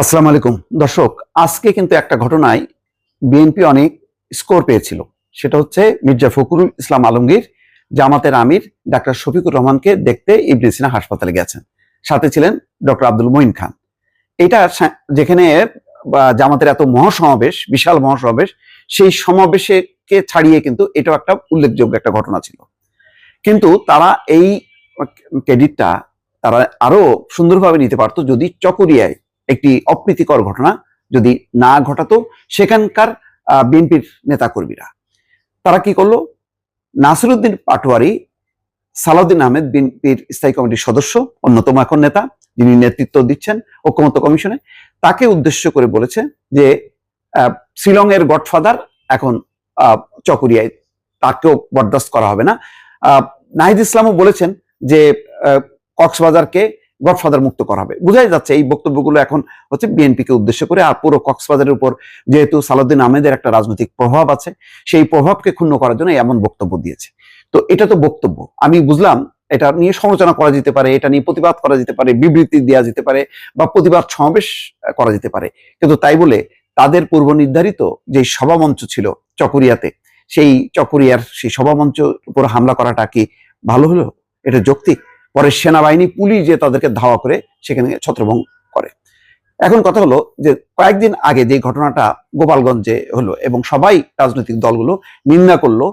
আসসালামু আলাইকুম দর্শক, আজকে কিন্তু একটা ঘটনায় বিএনপি অনেক স্কোর পেয়েছিল। সেটা হচ্ছে মির্জা ফখরুল ইসলাম আলমগীর জামাতের আমির ডাক্তার শফিকুর রহমানকে দেখতে ইবনে সিনা হাসপাতালে গেছেন। সাথে ছিলেন ডক্টর আব্দুল মঈন খান। এটা যেখানে জামাতের এত মহাসমাবেশ, বিশাল মহাসমাবেশ, সেই সমাবেশকে ছাড়িয়ে কিন্তু এটাও একটা উল্লেখযোগ্য একটা ঘটনা ছিল। কিন্তু তারা এই ক্রেডিটটা তারা আরো সুন্দরভাবে নিতে পারতো যদি চকরিয়ায় একটি অপ্রীতিকর ঘটনা যদি না ঘটাতো সেখানকার বিএনপির নেতাকর্মীরা। তারা কি করলো? নাসিরউদ্দিন পাটোয়ারি, সালাউদ্দিন আহমেদ বিএনপির স্থায়ী কমিটির সদস্য, অন্যতম এখন নেতা, যিনি নেতৃত্ব দিচ্ছেন ঐকমত্য কমিশনে, তাকে উদ্দেশ্য করে বলেছে যে শিলং এর গডফাদার এখন চকরিয়ায়, তাকেও বরদাস্ত করা হবে না। নাহিদ ইসলামও বলেছেন যে কক্সবাজারকে গডফাদার মুক্ত করা হবে। বোঝাই যাচ্ছে এই বক্তব্যগুলো এখন হচ্ছে বিএনপিকে উদ্দেশ্য করে। আর পুরো কক্সবাজারের উপর যেহেতু সালাউদ্দিন আহমেদের একটা রাজনৈতিক প্রভাব আছে, সেই প্রভাবকে ক্ষুণ্ণ করার জন্য এমন বক্তব্য দিয়েছে। তো এটা তো বক্তব্য, আমি বুঝলাম এটা নিয়ে সমালোচনা করা যেতে পারে, এটা নিয়ে প্রতিবাদ করা যেতে পারে, বিবৃতি দেওয়া যেতে পারে, বা প্রতিবাদ সমাবেশ করা যেতে পারে। কিন্তু তাই বলে তাদের পূর্ব নির্ধারিত যে সভামঞ্চ ছিল চকরিয়াতে, সেই চকরিয়ার সেই সভামঞ্চ উপর হামলা করাটা কি ভালো হলো? এটা যৌক্তিক? পরে সেনাবাহিনী, পুলিশ যে তাদেরকে ধাওয়া করে সেখানে ছত্রভঙ্গ করে। এখন কথা হলো যে কয়েকদিন আগে যে ঘটনাটা গোপালগঞ্জে হলো এবং সবাই রাজনৈতিক দলগুলো নিন্দা করলো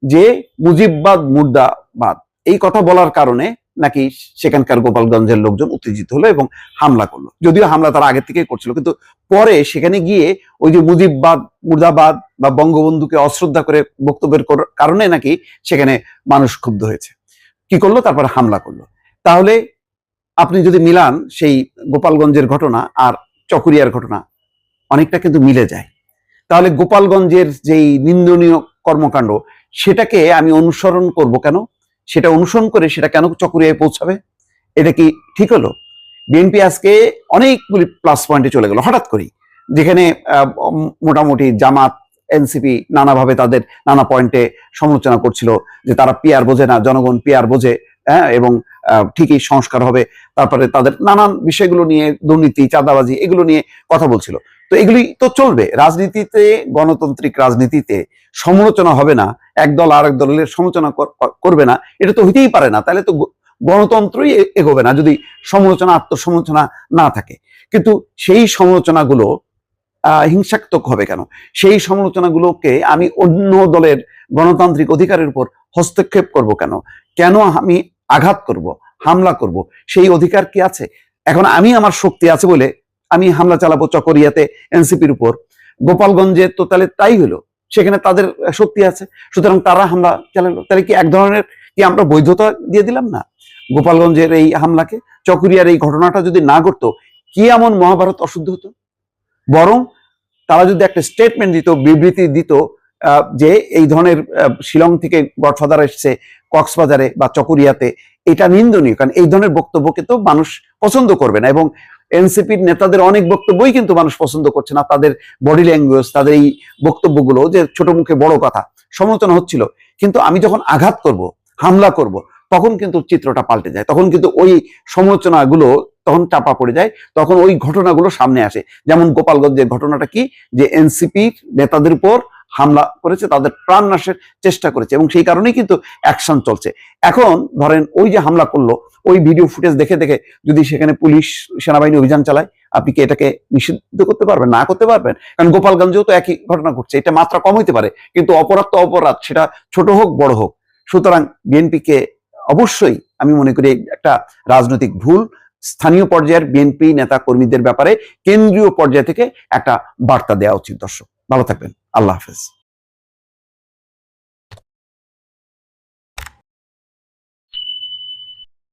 যে মুজিববাদ মুর্দাবাদ এই কথা বলার কারণে নাকি সেখানকার গোপালগঞ্জের লোকজন উত্তেজিত হলো এবং হামলা করলো। যদিও হামলা তারা আগে থেকেই করছিল, কিন্তু পরে সেখানে গিয়ে ওই যে মুজিববাদ মুর্দাবাদ বা বঙ্গবন্ধুকে অশ্রদ্ধা করে বক্তব্যের কারণে নাকি সেখানে মানুষ ক্ষুব্ধ হয়েছে। কি করলো? তারপরে হামলা করলো। তাহলে আপনি যদি মিলান সেই গোপালগঞ্জের ঘটনা আর চকরিয়ার ঘটনা, অনেকটা কিন্তু মিলে যায়। তাহলে গোপালগঞ্জের যেই নিন্দনীয় কর্মকাণ্ড, সেটাকে আমি অনুসরণ করব কেন? সেটা অনুসরণ করে সেটা কেন চকরিয়ায় পৌঁছাবে? এটা কি ঠিক হলো? বিএনপি আজকে অনেকগুলি প্লাস পয়েন্টে চলে গেল হঠাৎ করেই, যেখানে মোটামুটি জামাত, এনসিপি নানাভাবে তাদের নানা পয়েন্টে সমালোচনা করছিল যে তারা পিয়ার বোঝে না, জনগণ পিয়ার বোঝে, হ্যাঁ, এবং ঠিকই সংস্কার হবে। তারপরে তাদের নানান বিষয়গুলো নিয়ে, দুর্নীতি, চাঁদাবাজি, এগুলো নিয়ে কথা বলছিল। তো এগুলি তো চলবে রাজনীতিতে, গণতান্ত্রিক রাজনীতিতে সমালোচনা হবে না, এক দল আর এক দলের সমালোচনা করবে না, এটা তো হইতেই পারে না। তাহলে তো গণতন্ত্রই এগোবে না যদি সমালোচনা, আত্মসমালোচনা না থাকে। কিন্তু সেই সমালোচনাগুলো হিংসাত্মক হবে কেন? সেই সমালোচনাগুলোকে আমি অন্য দলের গণতান্ত্রিক অধিকারের উপর হস্তক্ষেপ করব কেন? কেন আমি আঘাত করব, হামলা করব? সেই অধিকার কি আছে? এখন আমি আমার শক্তি আছে বলে আমি হামলা চালাবো চকরিয়াতে এনসিপির উপর, গোপালগঞ্জে তো তাহলে তাই হলো, সেখানে তাদের শক্তি আছে, সুতরাং তারা হামলা চালালো। তাহলে কি এক ধরনের কি আমরা বৈধতা দিয়ে দিলাম না গোপালগঞ্জের এই হামলাকে? চকরিয়ার এই ঘটনাটা যদি না ঘটতো, কি এমন মহাভারত অশুদ্ধ হতো? বরং তারা যদি একটা স্টেটমেন্ট দিত, বিবৃতি দিত যে এই ধরনের শিলং থেকে গডফাদার এসছে কক্সবাজারে বা চকরিয়াতে, এটা নিন্দনীয়। কারণ এই ধরনের বক্তব্যকে তো মানুষ পছন্দ করবে না, এবং এনসিপির নেতাদের অনেক বক্তব্যই কিন্তু মানুষ পছন্দ করছে না। তাদের বডি ল্যাঙ্গুয়েজ, তাদের এই বক্তব্যগুলো যে ছোট মুখে বড় কথা, সমালোচনা হচ্ছিল। কিন্তু আমি যখন আঘাত করব, হামলা করব, তখন কিন্তু চিত্রটা পাল্টে যায়। তখন কিন্তু ওই সমালোচনাগুলো তখন চাপা পড়ে যায়, তখন ওই ঘটনাগুলো সামনে আসে। যেমন গোপালগঞ্জের ঘটনাটা কি, যে এনসিপির নেতাদের উপর হামলা করেছে, তাদের প্রাণ নাশের চেষ্টা করেছে, এবং সেই কারণেই কিন্তু অ্যাকশন চলছে। এখন ধরেন ওই যে হামলা করলো, ওই ভিডিও ফুটেজ দেখে দেখে যদি সেখানে পুলিশ, সেনাবাহিনী অভিযান চালায়, আপনি কি এটাকে নিষিদ্ধ করতে পারবেন? না করতে পারবেন, কারণ গোপালগঞ্জেও তো একই ঘটনা ঘটছে। এটা মাত্রা কম হইতে পারে, কিন্তু অপরাধ তো অপরাধ, সেটা ছোট হোক বড় হোক। সুতরাং বিএনপিকে অবশ্যই আমি মনে করি একটা রাজনৈতিক ভুল, স্থানীয় পর্যায়ের বিএনপি নেতা কর্মীদের ব্যাপারে কেন্দ্রীয় পর্যায় থেকে একটা বার্তা দেওয়া উচিত। দর্শক ভালো থাকবেন, আল্লাহ হাফেজ।